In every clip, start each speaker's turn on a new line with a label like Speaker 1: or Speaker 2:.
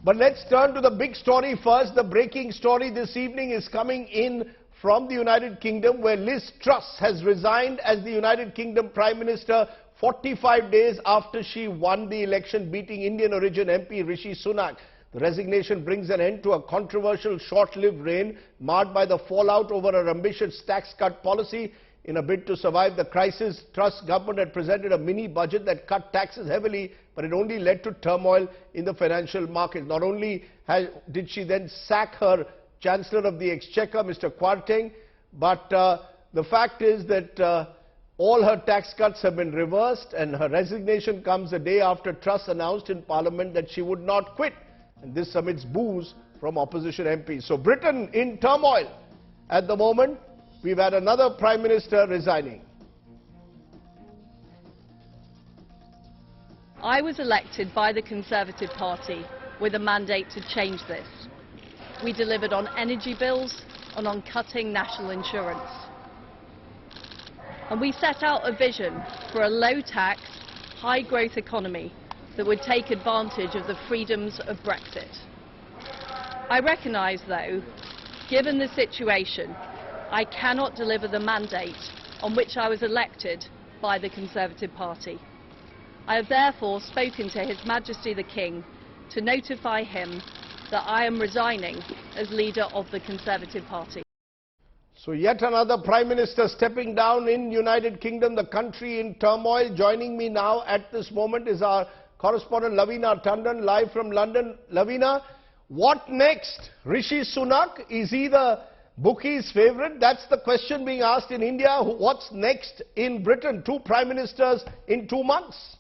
Speaker 1: But let's turn to the big story first. The breaking story this evening is coming in from the United Kingdom, where Liz Truss has resigned as the United Kingdom Prime Minister 45 days after she won the election, beating Indian origin MP Rishi Sunak. The resignation brings an end to a controversial short-lived reign marred by the fallout over her ambitious tax cut policy. In a bid to survive the crisis, Truss government had presented a mini budget that cut taxes heavily, but it only led to turmoil in the financial market. Not only did she then sack her Chancellor of the Exchequer, Mr. Kwarteng, but the fact is that all her tax cuts have been reversed, and her resignation comes a day after Truss announced in Parliament that she would not quit. And this amidst boos from opposition MPs. So Britain in turmoil at the moment. We've had another Prime Minister resigning.
Speaker 2: I was elected by the Conservative Party with a mandate to change this. We delivered on energy bills and on cutting national insurance. And we set out a vision for a low-tax, high-growth economy that would take advantage of the freedoms of Brexit. I recognise, though, given the situation, I cannot deliver the mandate on which I was elected by the Conservative Party. I have therefore spoken to His Majesty the King to notify him that I am resigning as leader of the Conservative Party.
Speaker 1: So yet another Prime Minister stepping down in United Kingdom, the country in turmoil. Joining me now at this moment is our correspondent Lavina Tandon, live from London. Lavina, what next? Rishi Sunak, is he the bookies' favourite? That's the question being asked in India. What's next in Britain? 2 Prime Ministers in 2 months.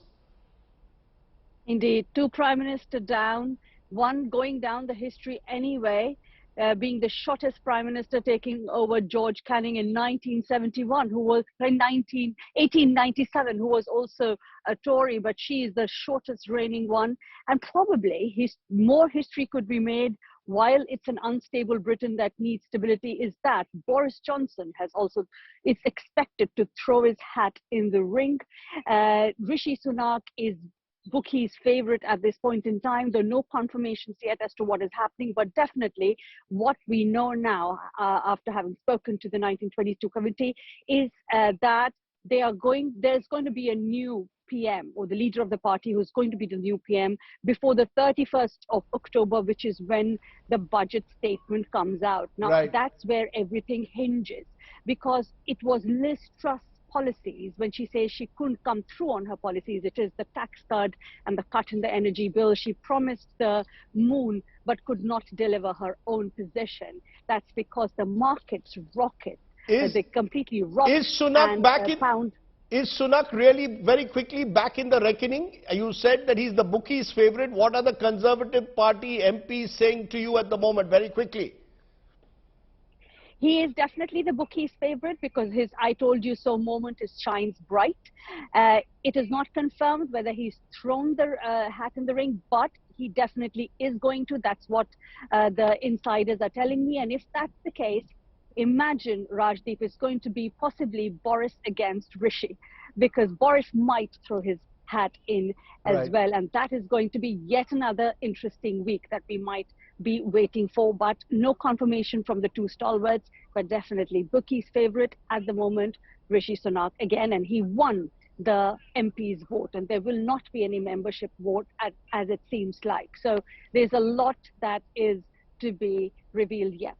Speaker 3: Indeed, 2 Prime Ministers down, one going down the history anyway, being the shortest Prime Minister, taking over George Canning in 1971, who was in 1897, who was also a Tory, but she is the shortest reigning one. And probably more history could be made. While it's an unstable Britain that needs stability, is that Boris Johnson is expected to throw his hat in the ring. Rishi Sunak is bookies' favourite at this point in time, though no confirmations yet as to what is happening, but definitely what we know now, after having spoken to the 1922 committee, is that there's going to be a new PM, or the leader of the party who's going to be the new PM, before the 31st of October, which is when the budget statement comes out. Now, That's where everything hinges, because it was Liz Truss' policies. When she says she couldn't come through on her policies, it is the tax cut and the cut in the energy bill. She promised the moon but could not deliver her own position. That's because the markets rocket. They completely rocked.
Speaker 1: Is Sunak Is Sunak really very quickly back in the reckoning? You said that he's the bookies' favourite. What are the Conservative Party MPs saying to you at the moment, very quickly?
Speaker 3: He is definitely the bookies' favourite because his "I told you so" moment shines bright. It is not confirmed whether he's thrown the hat in the ring, but he definitely is going to. That's what the insiders are telling me. And if that's the case, imagine, Rajdeep, is going to be possibly Boris against Rishi, because Boris might throw his hat in as well. And that is going to be yet another interesting week that we might be waiting for. But no confirmation from the 2 stalwarts, but definitely bookies' favourite at the moment, Rishi Sunak again. And he won the MP's vote, and there will not be any membership vote as it seems like. So there's a lot that is to be revealed yet.